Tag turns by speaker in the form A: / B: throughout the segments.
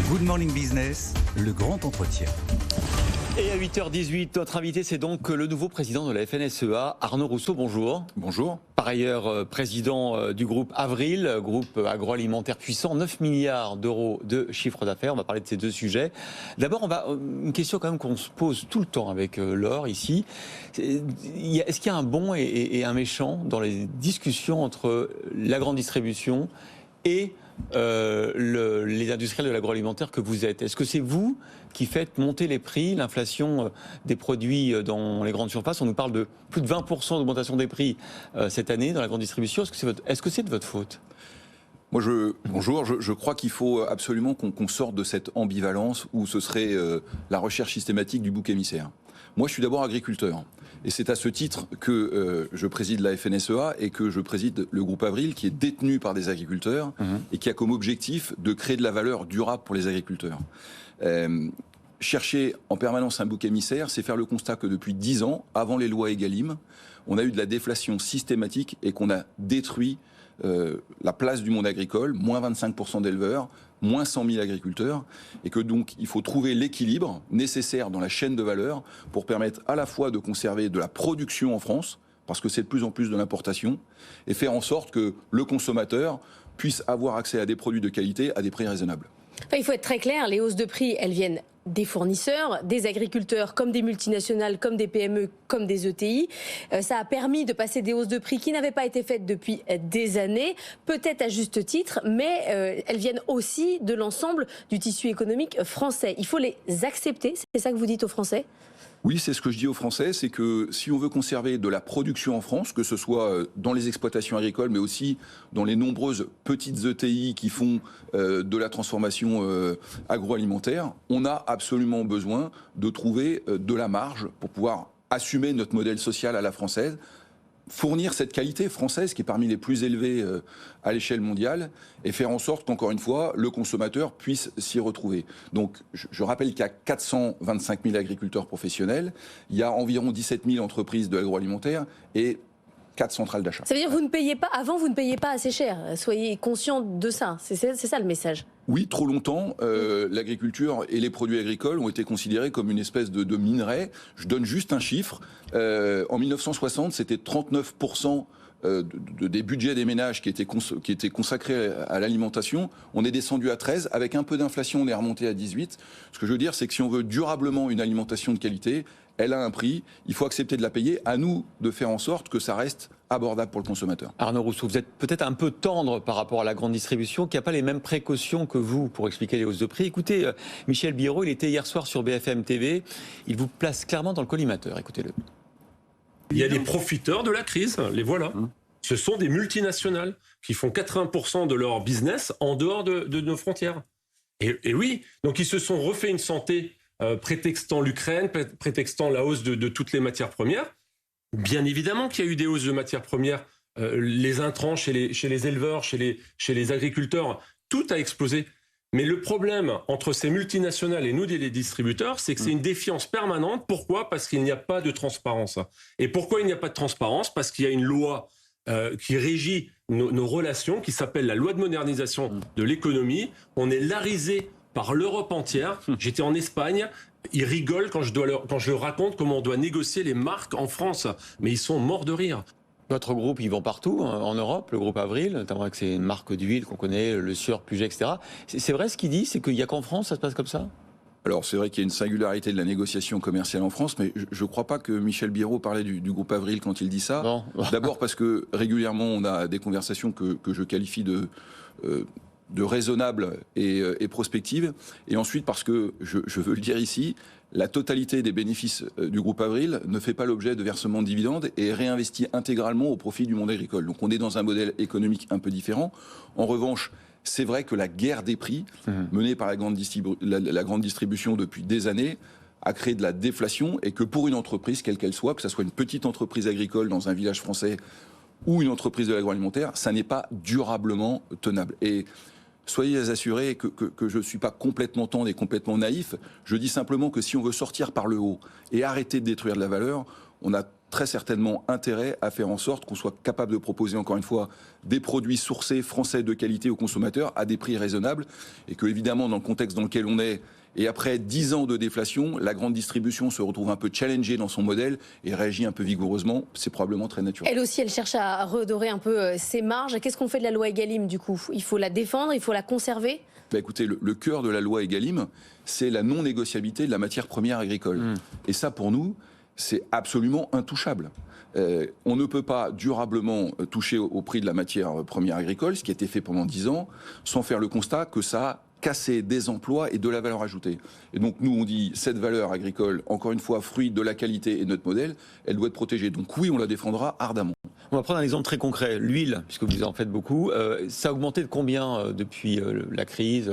A: Good Morning Business, le grand entretien.
B: Et à 8h18, notre invité, c'est donc le nouveau président de la FNSEA, Arnaud Rousseau. Bonjour.
C: Bonjour.
B: Par ailleurs, président du groupe Avril, groupe agroalimentaire puissant, 9 milliards d'euros de chiffre d'affaires. On va parler de ces deux sujets. D'abord, une question quand même qu'on se pose tout le temps avec Laure ici. Est-ce qu'il y a un bon et un méchant dans les discussions entre la grande distribution et les industriels de l'agroalimentaire que vous êtes? Est-ce que c'est vous qui faites monter les prix, l'inflation des produits dans les grandes surfaces? On nous parle de plus de 20% d'augmentation des prix cette année dans la grande distribution. Est-ce que c'est de votre faute?
C: Bonjour, je crois qu'il faut absolument qu'on sorte de cette ambivalence où ce serait la recherche systématique du bouc émissaire. Moi, je suis d'abord agriculteur. Et c'est à ce titre que je préside la FNSEA et que je préside le groupe Avril, qui est détenu par des agriculteurs et qui a comme objectif de créer de la valeur durable pour les agriculteurs. Chercher en permanence un bouc émissaire, c'est faire le constat que depuis 10 ans, avant les lois Egalim, on a eu de la déflation systématique et qu'on a détruit la place du monde agricole, moins 25% d'éleveurs, moins 100 000 agriculteurs, et que donc il faut trouver l'équilibre nécessaire dans la chaîne de valeur pour permettre à la fois de conserver de la production en France, parce que c'est de plus en plus de l'importation, et faire en sorte que le consommateur puisse avoir accès à des produits de qualité à des prix raisonnables.
D: Enfin, il faut être très clair, les hausses de prix, elles viennent des fournisseurs, des agriculteurs, comme des multinationales, comme des PME, comme des ETI. Ça a permis de passer des hausses de prix qui n'avaient pas été faites depuis des années, peut-être à juste titre, mais elles viennent aussi de l'ensemble du tissu économique français. Il faut les accepter, c'est ça que vous dites aux Français ?
C: Oui, c'est ce que je dis aux Français, c'est que si on veut conserver de la production en France, que ce soit dans les exploitations agricoles, mais aussi dans les nombreuses petites ETI qui font de la transformation agroalimentaire, on a absolument besoin de trouver de la marge pour pouvoir assumer notre modèle social à la française, fournir cette qualité française qui est parmi les plus élevées à l'échelle mondiale et faire en sorte qu'encore une fois, le consommateur puisse s'y retrouver. Donc, je rappelle qu'il y a 425 000 agriculteurs professionnels, il y a environ 17 000 entreprises de l'agroalimentaire et 4 centrales d'achat.
D: Ça veut dire que vous ne payez pas, avant vous ne payiez pas assez cher. Soyez conscient de ça, c'est ça le message.
C: Oui, trop longtemps, l'agriculture et les produits agricoles ont été considérés comme une espèce de minerai. Je donne juste un chiffre. En 1960, c'était 39% des budgets des ménages qui étaient consacrés à l'alimentation. On est descendu à 13. Avec un peu d'inflation, on est remonté à 18. Ce que je veux dire, c'est que si on veut durablement une alimentation de qualité, elle a un prix, il faut accepter de la payer. À nous de faire en sorte que ça reste abordable pour le consommateur.
B: Arnaud Rousseau, vous êtes peut-être un peu tendre par rapport à la grande distribution qui n'a pas les mêmes précautions que vous pour expliquer les hausses de prix. Écoutez, Michel Biérot, il était hier soir sur BFM TV, il vous place clairement dans le collimateur, écoutez-le.
E: Il y a des profiteurs de la crise, les voilà. Ce sont des multinationales qui font 80% de leur business en dehors de nos frontières. Et oui, donc ils se sont refait une santé prétextant l'Ukraine, prétextant la hausse de toutes les matières premières. Bien évidemment qu'il y a eu des hausses de matières premières, les intrants chez les éleveurs, chez les agriculteurs, tout a explosé. Mais le problème entre ces multinationales et nous, les distributeurs, c'est que c'est une défiance permanente. Pourquoi ? Parce qu'il n'y a pas de transparence. Et pourquoi il n'y a pas de transparence ? Parce qu'il y a une loi qui régit nos relations, qui s'appelle la loi de modernisation de l'économie. On est larisé par l'Europe entière. J'étais en Espagne. Ils rigolent quand je leur raconte comment on doit négocier les marques en France. Mais ils sont morts de rire.
B: Votre groupe, ils vont partout en Europe, le groupe Avril, notamment avec ses marques d'huile qu'on connaît, le Sieur, Puget, etc. C'est vrai ce qu'il dit, c'est qu'il n'y a qu'en France, ça se passe comme ça ?
C: Alors c'est vrai qu'il y a une singularité de la négociation commerciale en France, mais je ne crois pas que Michel Biérot parlait du groupe Avril quand il dit ça.
B: Non.
C: D'abord parce que régulièrement on a des conversations que je qualifie de raisonnables et prospectives, et ensuite parce que, je veux le dire ici, la totalité des bénéfices du groupe Avril ne fait pas l'objet de versement de dividendes et est réinvesti intégralement au profit du monde agricole. Donc on est dans un modèle économique un peu différent. En revanche, c'est vrai que la guerre des prix, menée par la grande distribution depuis des années, a créé de la déflation, et que pour une entreprise, quelle qu'elle soit, que ce soit une petite entreprise agricole dans un village français ou une entreprise de l'agroalimentaire, ça n'est pas durablement tenable. Et soyez assurés que je ne suis pas complètement tendre et complètement naïf. Je dis simplement que si on veut sortir par le haut et arrêter de détruire de la valeur, on a très certainement intérêt à faire en sorte qu'on soit capable de proposer, encore une fois, des produits sourcés français de qualité aux consommateurs à des prix raisonnables. Et que, évidemment, dans le contexte dans lequel on est, et après 10 ans de déflation, la grande distribution se retrouve un peu challengée dans son modèle et réagit un peu vigoureusement. C'est probablement très naturel.
D: Elle aussi, elle cherche à redorer un peu ses marges. Qu'est-ce qu'on fait de la loi Egalim, du coup? Il faut la défendre, il faut la conserver?
C: Écoutez, le cœur de la loi Egalim, c'est la non-négociabilité de la matière première agricole. Et ça, pour nous, c'est absolument intouchable. On ne peut pas durablement toucher au prix de la matière première agricole, ce qui a été fait pendant 10 ans, sans faire le constat que ça a cassé des emplois et de la valeur ajoutée. Et donc nous, on dit, cette valeur agricole, encore une fois, fruit de la qualité et de notre modèle, elle doit être protégée. Donc oui, on la défendra ardemment.
B: On va prendre un exemple très concret. L'huile, puisque vous en faites beaucoup, ça a augmenté de combien depuis la crise,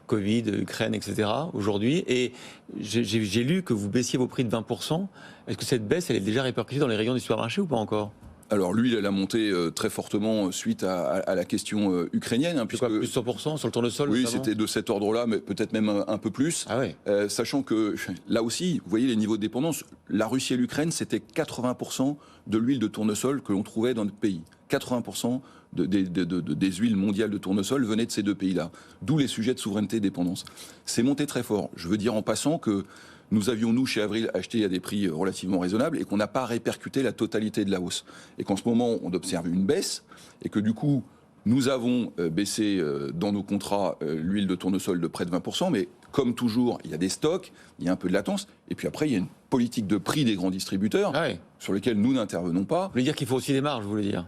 B: Covid, Ukraine, etc. aujourd'hui? Et j'ai lu que vous baissiez vos prix de 20%. Est-ce que cette baisse, elle est déjà répercutée dans les rayons du supermarché ou pas encore?
C: Alors l'huile, elle a monté très fortement suite à la question ukrainienne. Hein,
B: puisque plus 100% sur le tournesol?
C: Oui, c'était de cet ordre-là, mais peut-être même un peu plus.
B: Ah ouais.
C: Sachant que là aussi, vous voyez les niveaux de dépendance. La Russie et l'Ukraine, c'était 80% de l'huile de tournesol que l'on trouvait dans notre pays. 80% des huiles mondiales de tournesol venaient de ces deux pays-là. D'où les sujets de souveraineté et dépendance. C'est monté très fort. Je veux dire en passant que nous avions, nous, chez Avril, acheté à des prix relativement raisonnables et qu'on n'a pas répercuté la totalité de la hausse. Et qu'en ce moment, on observe une baisse et que du coup, nous avons baissé dans nos contrats l'huile de tournesol de près de 20%, mais comme toujours, il y a des stocks, il y a un peu de latence, et puis après, il y a une politique de prix des grands distributeurs sur lesquels nous n'intervenons pas.
B: Vous voulez dire qu'il faut aussi des marges, vous voulez dire?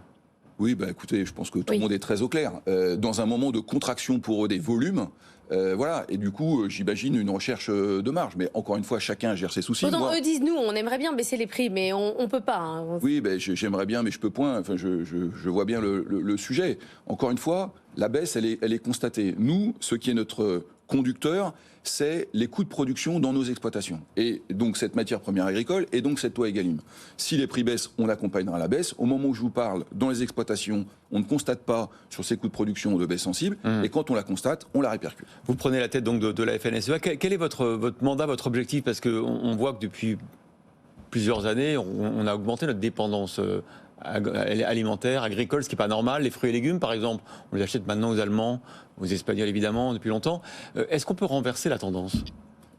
C: Oui, écoutez, je pense que tout le monde est très au clair. Dans un moment de contraction pour eux des volumes, voilà, et du coup, j'imagine une recherche de marge. Mais encore une fois, chacun gère ses soucis.
D: Pourtant, eux disent, nous, on aimerait bien baisser les prix, mais on ne peut pas. Hein.
C: Oui, j'aimerais bien, mais je peux point. Enfin, je vois bien le sujet. Encore une fois, la baisse, elle est constatée. Nous, ce qui est notre conducteur, c'est les coûts de production dans nos exploitations. Et donc cette matière première agricole, et donc cette loi Egalim. Si les prix baissent, on accompagnera la baisse. Au moment où je vous parle, dans les exploitations, on ne constate pas sur ces coûts de production de baisse sensible, et quand on la constate, on la répercute.
B: Vous prenez la tête donc de la FNSEA. Quel est votre mandat, votre objectif? Parce qu'on voit que depuis plusieurs années, on a augmenté notre dépendance alimentaire, agricole, ce qui n'est pas normal. Les fruits et légumes, par exemple, on les achète maintenant aux Allemands, aux Espagnols évidemment, depuis longtemps. Est-ce qu'on peut renverser la tendance?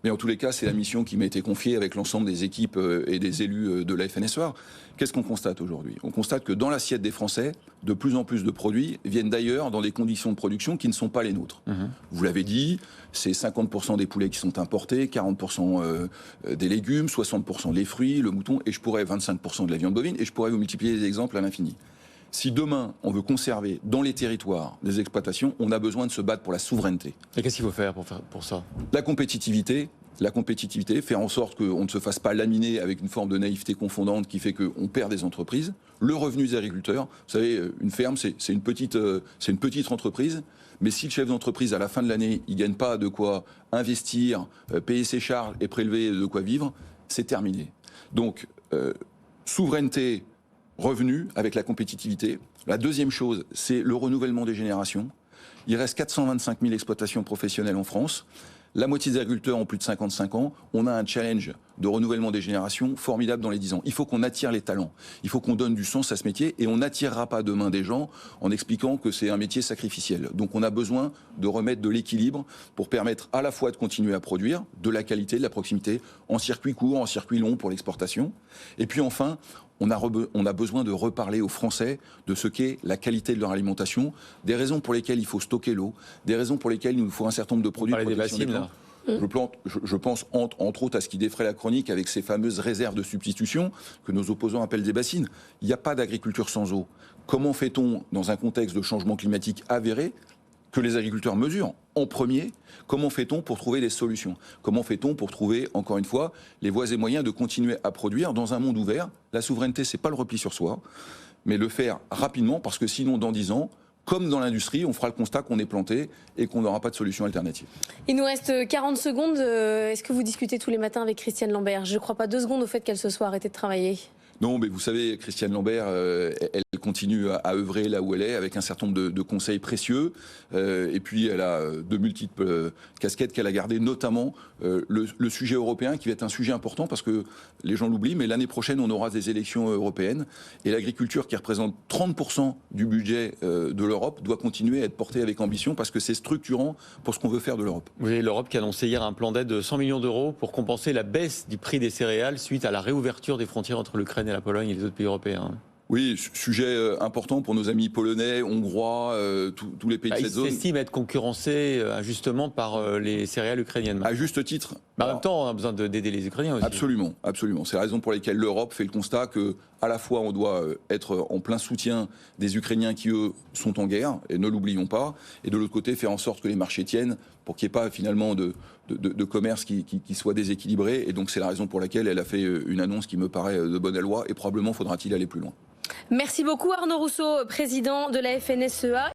C: Mais en tous les cas, c'est la mission qui m'a été confiée avec l'ensemble des équipes et des élus de la FNSEA. Qu'est-ce qu'on constate aujourd'hui? On constate que dans l'assiette des Français, de plus en plus de produits viennent d'ailleurs dans des conditions de production qui ne sont pas les nôtres. Vous l'avez dit, c'est 50% des poulets qui sont importés, 40% des légumes, 60% des fruits, le mouton, et 25% de la viande bovine, et je pourrais vous multiplier les exemples à l'infini. Si demain, on veut conserver dans les territoires des exploitations, on a besoin de se battre pour la souveraineté.
B: Et qu'est-ce qu'il faut faire pour ça?
C: La compétitivité, faire en sorte qu'on ne se fasse pas laminer avec une forme de naïveté confondante qui fait qu'on perd des entreprises. Le revenu des agriculteurs, vous savez, une ferme, c'est une petite entreprise, mais si le chef d'entreprise, à la fin de l'année, il ne gagne pas de quoi investir, payer ses charges et prélever de quoi vivre, c'est terminé. Donc, souveraineté, revenu avec la compétitivité. La deuxième chose, c'est le renouvellement des générations. Il reste 425 000 exploitations professionnelles en France. La moitié des agriculteurs ont plus de 55 ans. On a un challenge de renouvellement des générations formidable dans les 10 ans. Il faut qu'on attire les talents. Il faut qu'on donne du sens à ce métier et on n'attirera pas demain des gens en expliquant que c'est un métier sacrificiel. Donc on a besoin de remettre de l'équilibre pour permettre à la fois de continuer à produire de la qualité, de la proximité, en circuit court, en circuit long pour l'exportation. Et puis enfin, on a besoin de reparler aux Français de ce qu'est la qualité de leur alimentation, des raisons pour lesquelles il faut stocker l'eau, des raisons pour lesquelles il nous faut un certain nombre de produits.
B: Des bassines, là.
C: Je pense entre autres à ce qui défraie la chronique avec ces fameuses réserves de substitution que nos opposants appellent des bassines. Il n'y a pas d'agriculture sans eau. Comment fait-on, dans un contexte de changement climatique avéré, que les agriculteurs mesurent en premier, comment fait-on pour trouver des solutions? Comment fait-on pour trouver, encore une fois, les voies et moyens de continuer à produire dans un monde ouvert? La souveraineté, c'est pas le repli sur soi, mais le faire rapidement, parce que sinon, dans 10 ans, comme dans l'industrie, on fera le constat qu'on est planté et qu'on n'aura pas de solution alternative.
D: Il nous reste 40 secondes. Est-ce que vous discutez tous les matins avec Christiane Lambert? Je ne crois pas 2 secondes au fait qu'elle se soit arrêtée de travailler.
C: Non, mais vous savez, Christiane Lambert, elle continue à œuvrer là où elle est, avec un certain nombre de conseils précieux. Et puis, elle a de multiples casquettes qu'elle a gardées, notamment le sujet européen, qui va être un sujet important, parce que les gens l'oublient, mais l'année prochaine, on aura des élections européennes. Et l'agriculture, qui représente 30% du budget de l'Europe, doit continuer à être portée avec ambition, parce que c'est structurant pour ce qu'on veut faire de l'Europe.
B: Vous avez l'Europe qui a annoncé hier un plan d'aide de 100 millions d'euros pour compenser la baisse du prix des céréales suite à la réouverture des frontières entre l'Ukraine et la Pologne et les autres pays européens.
C: Oui, sujet important pour nos amis polonais, hongrois, tous les pays de cette zone.
B: Ils s'estiment être concurrencés injustement par les céréales ukrainiennes.
C: À juste titre.
B: En même temps, on a besoin d'aider les Ukrainiens aussi.
C: Absolument, absolument. C'est la raison pour laquelle l'Europe fait le constat que, à la fois, on doit être en plein soutien des Ukrainiens qui, eux, sont en guerre, et ne l'oublions pas, et de l'autre côté, faire en sorte que les marchés tiennent pour qu'il n'y ait pas finalement de commerce qui soit déséquilibré. Et donc, c'est la raison pour laquelle elle a fait une annonce qui me paraît de bonne loi, et probablement faudra-t-il aller plus loin.
D: Merci beaucoup Arnaud Rousseau, président de la FNSEA.